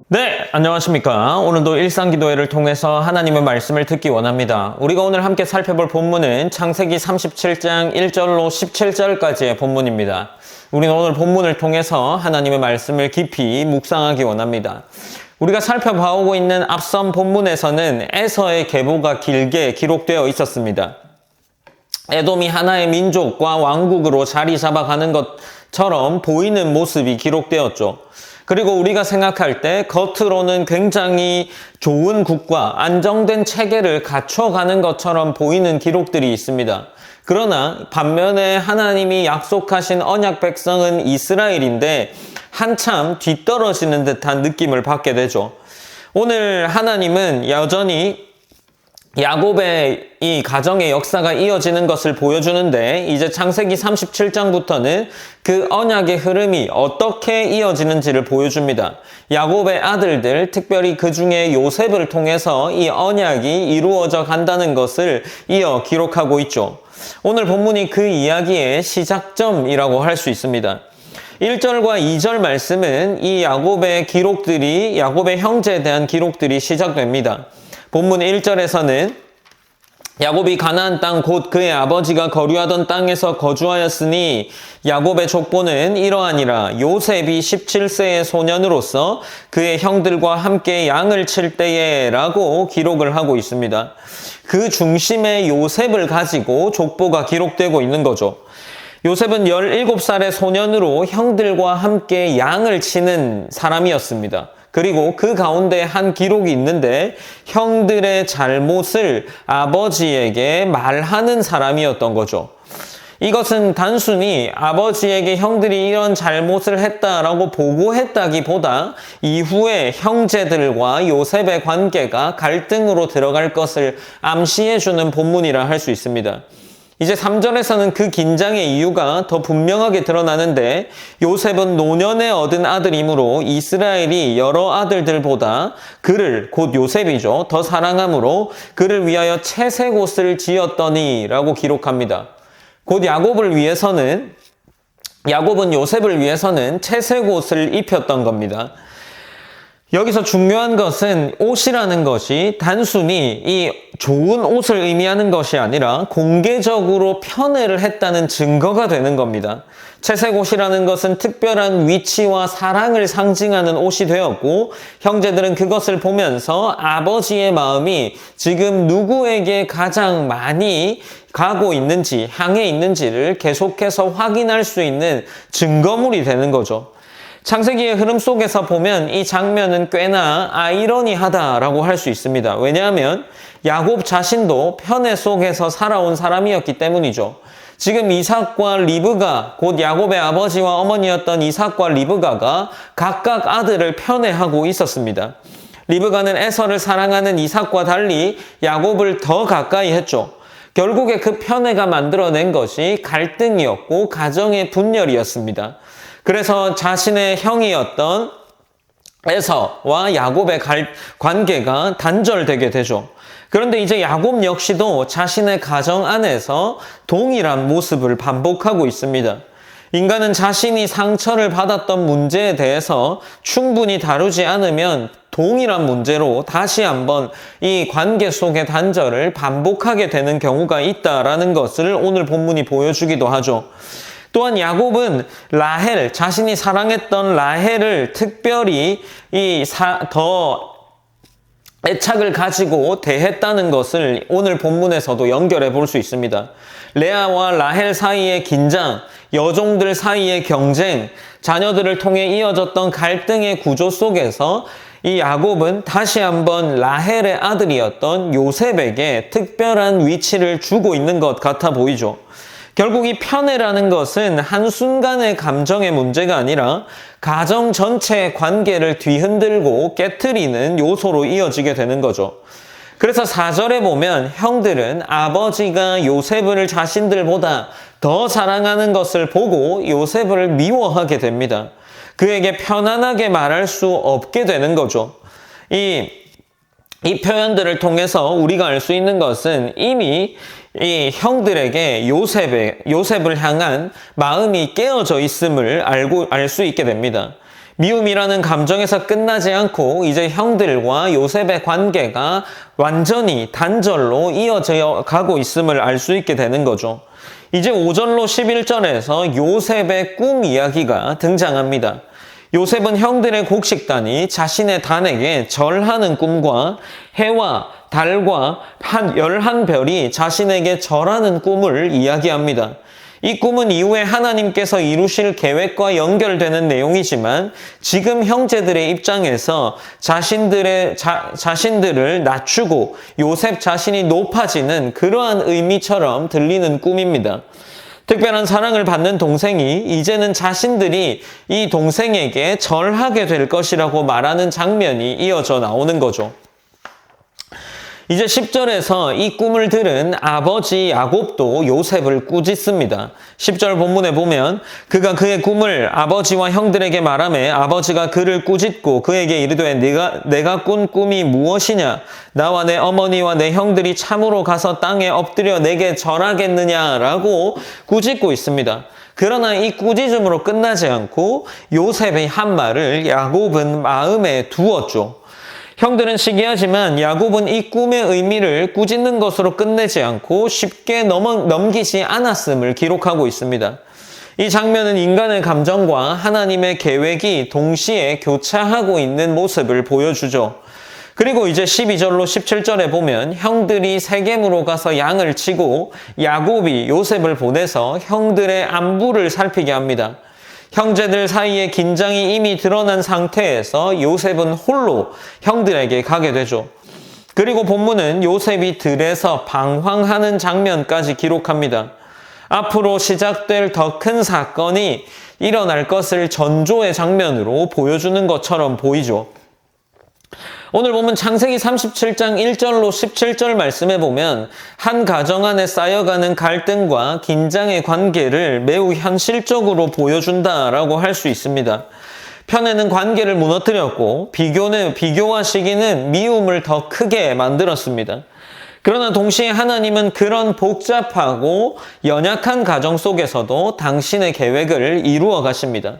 네, 안녕하십니까. 오늘도 일상기도회를 통해서 하나님의 말씀을 듣기 원합니다. 우리가 오늘 함께 살펴볼 본문은 창세기 37장 1절로 17절까지의 본문입니다. 우리는 오늘 본문을 통해서 하나님의 말씀을 깊이 묵상하기 원합니다. 우리가 살펴봐오고 있는 앞선 본문에서는 에서의 계보가 길게 기록되어 있었습니다. 에돔이 하나의 민족과 왕국으로 자리 잡아가는 것처럼 보이는 모습이 기록되었죠. 그리고 우리가 생각할 때 겉으로는 굉장히 좋은 국가, 안정된 체계를 갖춰가는 것처럼 보이는 기록들이 있습니다. 그러나 반면에 하나님이 약속하신 언약 백성은 이스라엘인데 한참 뒤떨어지는 듯한 느낌을 받게 되죠. 오늘 하나님은 여전히 야곱의 이 가정의 역사가 이어지는 것을 보여주는데 이제 창세기 37장부터는 그 언약의 흐름이 어떻게 이어지는지를 보여줍니다. 야곱의 아들들, 특별히 그 중에 요셉을 통해서 이 언약이 이루어져 간다는 것을 이어 기록하고 있죠. 오늘 본문이 그 이야기의 시작점이라고 할 수 있습니다. 1절과 2절 말씀은 이 야곱의 형제에 대한 기록들이 시작됩니다. 본문 1절에서는 야곱이 가나안 땅 곧 그의 아버지가 거류하던 땅에서 거주하였으니 야곱의 족보는 이러하니라. 요셉이 17세의 소년으로서 그의 형들과 함께 양을 칠 때에 라고 기록을 하고 있습니다. 그 중심에 요셉을 가지고 족보가 기록되고 있는 거죠. 요셉은 17살의 소년으로 형들과 함께 양을 치는 사람이었습니다. 그리고 그 가운데 한 기록이 있는데 형들의 잘못을 아버지에게 말하는 사람이었던 거죠. 이것은 단순히 아버지에게 형들이 이런 잘못을 했다라고 보고했다기보다 이후에 형제들과 요셉의 관계가 갈등으로 들어갈 것을 암시해주는 본문이라 할 수 있습니다. 이제 3절에서는 그 긴장의 이유가 더 분명하게 드러나는데 요셉은 노년에 얻은 아들이므로 이스라엘이 여러 아들들보다 그를, 곧 요셉이죠, 더 사랑함으로 그를 위하여 채색옷을 지었더니 라고 기록합니다. 곧 야곱은 요셉을 위해서는 채색옷을 입혔던 겁니다. 여기서 중요한 것은 옷이라는 것이 단순히 이 좋은 옷을 의미하는 것이 아니라 공개적으로 편애를 했다는 증거가 되는 겁니다. 채색옷이라는 것은 특별한 위치와 사랑을 상징하는 옷이 되었고 형제들은 그것을 보면서 아버지의 마음이 지금 누구에게 가장 많이 가고 있는지, 향해 있는지를 계속해서 확인할 수 있는 증거물이 되는 거죠. 창세기의 흐름 속에서 보면 이 장면은 꽤나 아이러니하다라고 할 수 있습니다. 왜냐하면 야곱 자신도 편애 속에서 살아온 사람이었기 때문이죠. 지금 이삭과 리브가, 곧 야곱의 아버지와 어머니였던 이삭과 리브가가 각각 아들을 편애하고 있었습니다. 리브가는 에서를 사랑하는 이삭과 달리 야곱을 더 가까이 했죠. 결국에 그 편애가 만들어낸 것이 갈등이었고 가정의 분열이었습니다. 그래서 자신의 형이었던 에서와 야곱의 관계가 단절되게 되죠. 그런데 이제 야곱 역시도 자신의 가정 안에서 동일한 모습을 반복하고 있습니다. 인간은 자신이 상처를 받았던 문제에 대해서 충분히 다루지 않으면 동일한 문제로 다시 한번 이 관계 속의 단절을 반복하게 되는 경우가 있다라는 것을 오늘 본문이 보여주기도 하죠. 또한 야곱은 자신이 사랑했던 라헬을 특별히 더 애착을 가지고 대했다는 것을 오늘 본문에서도 연결해 볼 수 있습니다. 레아와 라헬 사이의 긴장, 여종들 사이의 경쟁, 자녀들을 통해 이어졌던 갈등의 구조 속에서 이 야곱은 다시 한번 라헬의 아들이었던 요셉에게 특별한 위치를 주고 있는 것 같아 보이죠. 결국 이 편애라는 것은 한순간의 감정의 문제가 아니라 가정 전체의 관계를 뒤흔들고 깨트리는 요소로 이어지게 되는 거죠. 그래서 4절에 보면 형들은 아버지가 요셉을 자신들보다 더 사랑하는 것을 보고 요셉을 미워하게 됩니다. 그에게 편안하게 말할 수 없게 되는 거죠. 이 표현들을 통해서 우리가 알 수 있는 것은 이미 이 형들에게 요셉을 향한 마음이 깨어져 있음을 알 수 있게 됩니다. 미움이라는 감정에서 끝나지 않고 이제 형들과 요셉의 관계가 완전히 단절로 이어져 가고 있음을 알 수 있게 되는 거죠. 이제 5절로 11절에서 요셉의 꿈 이야기가 등장합니다. 요셉은 형들의 곡식단이 자신의 단에게 절하는 꿈과 해와 달과 11별이 자신에게 절하는 꿈을 이야기합니다. 이 꿈은 이후에 하나님께서 이루실 계획과 연결되는 내용이지만 지금 형제들의 입장에서 자신들을 낮추고 요셉 자신이 높아지는 그러한 의미처럼 들리는 꿈입니다. 특별한 사랑을 받는 동생이 이제는 자신들이 이 동생에게 절하게 될 것이라고 말하는 장면이 이어져 나오는 거죠. 이제 10절에서 이 꿈을 들은 아버지 야곱도 요셉을 꾸짖습니다. 10절 본문에 보면 그가 그의 꿈을 아버지와 형들에게 말하매 아버지가 그를 꾸짖고 그에게 이르되 내가 꾼 꿈이 무엇이냐? 나와 내 어머니와 내 형들이 참으로 가서 땅에 엎드려 내게 절하겠느냐라고 꾸짖고 있습니다. 그러나 이 꾸짖음으로 끝나지 않고 요셉의 한 말을 야곱은 마음에 두었죠. 형들은 시기하지만 야곱은 이 꿈의 의미를 꾸짖는 것으로 끝내지 않고 쉽게 넘기지 않았음을 기록하고 있습니다. 이 장면은 인간의 감정과 하나님의 계획이 동시에 교차하고 있는 모습을 보여주죠. 그리고 이제 12절로 17절에 보면 형들이 세겜으로 가서 양을 치고 야곱이 요셉을 보내서 형들의 안부를 살피게 합니다. 형제들 사이에 긴장이 이미 드러난 상태에서 요셉은 홀로 형들에게 가게 되죠. 그리고 본문은 요셉이 들에서 방황하는 장면까지 기록합니다. 앞으로 시작될 더 큰 사건이 일어날 것을 전조의 장면으로 보여주는 것처럼 보이죠. 오늘 보면 창세기 37장 1절로 17절 말씀에 보면 한 가정 안에 쌓여가는 갈등과 긴장의 관계를 매우 현실적으로 보여준다라고 할 수 있습니다. 편에는 관계를 무너뜨렸고 비교와 시기는 미움을 더 크게 만들었습니다. 그러나 동시에 하나님은 그런 복잡하고 연약한 가정 속에서도 당신의 계획을 이루어 가십니다.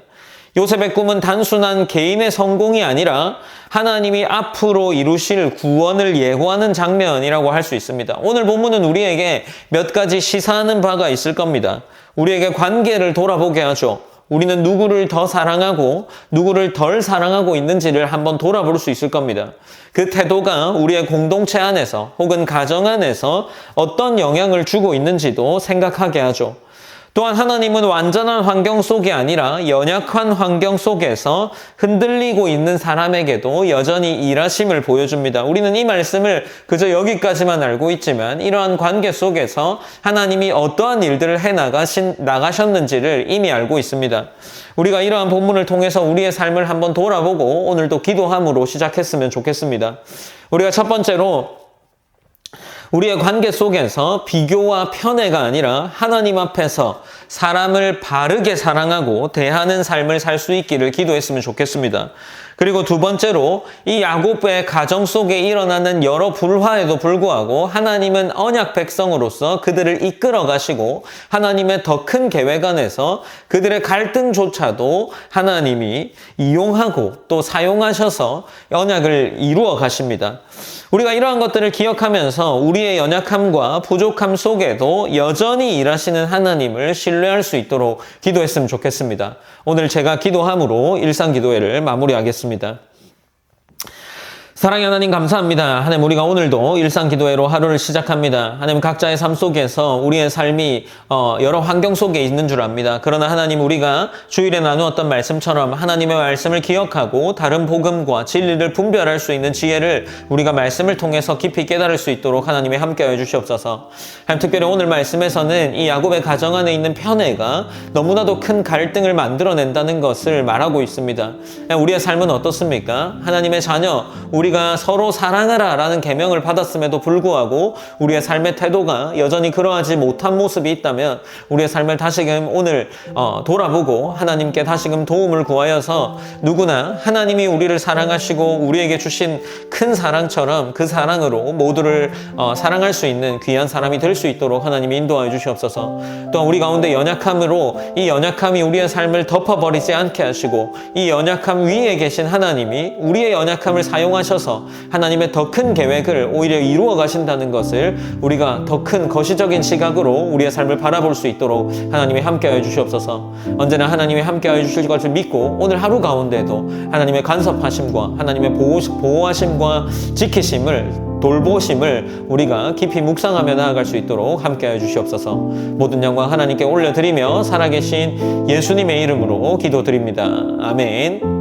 요셉의 꿈은 단순한 개인의 성공이 아니라 하나님이 앞으로 이루실 구원을 예고하는 장면이라고 할 수 있습니다. 오늘 본문은 우리에게 몇 가지 시사하는 바가 있을 겁니다. 우리에게 관계를 돌아보게 하죠. 우리는 누구를 더 사랑하고 누구를 덜 사랑하고 있는지를 한번 돌아볼 수 있을 겁니다. 그 태도가 우리의 공동체 안에서 혹은 가정 안에서 어떤 영향을 주고 있는지도 생각하게 하죠. 또한 하나님은 완전한 환경 속이 아니라 연약한 환경 속에서 흔들리고 있는 사람에게도 여전히 일하심을 보여줍니다. 우리는 이 말씀을 그저 여기까지만 알고 있지만 이러한 관계 속에서 하나님이 어떠한 일들을 나가셨는지를 이미 알고 있습니다. 우리가 이러한 본문을 통해서 우리의 삶을 한번 돌아보고 오늘도 기도함으로 시작했으면 좋겠습니다. 우리가 첫 번째로 우리의 관계 속에서 비교와 편애가 아니라 하나님 앞에서 사람을 바르게 사랑하고 대하는 삶을 살 수 있기를 기도했으면 좋겠습니다. 그리고 두 번째로 이 야곱의 가정 속에 일어나는 여러 불화에도 불구하고 하나님은 언약 백성으로서 그들을 이끌어 가시고 하나님의 더 큰 계획 안에서 그들의 갈등조차도 하나님이 이용하고 또 사용하셔서 언약을 이루어 가십니다. 우리가 이러한 것들을 기억하면서 우리의 연약함과 부족함 속에도 여전히 일하시는 하나님을 신뢰할 수 있도록 기도했으면 좋겠습니다. 오늘 제가 기도함으로 일상기도회를 마무리하겠습니다. 사랑의 하나님 감사합니다. 하나님 우리가 오늘도 일상기도회로 하루를 시작합니다. 하나님 각자의 삶 속에서 우리의 삶이 여러 환경 속에 있는 줄 압니다. 그러나 하나님 우리가 주일에 나누었던 말씀처럼 하나님의 말씀을 기억하고 다른 복음과 진리를 분별할 수 있는 지혜를 우리가 말씀을 통해서 깊이 깨달을 수 있도록 하나님이 함께하여 주시옵소서. 하나님 특별히 오늘 말씀에서는 이 야곱의 가정 안에 있는 편애가 너무나도 큰 갈등을 만들어낸다는 것을 말하고 있습니다. 우리의 삶은 어떻습니까? 하나님의 자녀, 우리 우리가 서로 사랑하라 라는 계명을 받았음에도 불구하고 우리의 삶의 태도가 여전히 그러하지 못한 모습이 있다면 우리의 삶을 다시금 오늘 돌아보고 하나님께 다시금 도움을 구하여서 누구나 하나님이 우리를 사랑하시고 우리에게 주신 큰 사랑처럼 그 사랑으로 모두를 사랑할 수 있는 귀한 사람이 될 수 있도록 하나님이 인도하여 주시옵소서. 또한 우리 가운데 연약함으로 이 연약함이 우리의 삶을 덮어버리지 않게 하시고 이 연약함 위에 계신 하나님이 우리의 연약함을 사용하셔서 하나님의 더 큰 계획을 오히려 이루어 가신다는 것을 우리가 더 큰 거시적인 시각으로 우리의 삶을 바라볼 수 있도록 하나님이 함께하여 주시옵소서. 언제나 하나님이 함께하여 주실 것을 믿고 오늘 하루 가운데도 하나님의 간섭하심과 하나님의 보호하심과 지키심을 돌보심을 우리가 깊이 묵상하며 나아갈 수 있도록 함께하여 주시옵소서. 모든 영광 하나님께 올려드리며 살아계신 예수님의 이름으로 기도드립니다. 아멘.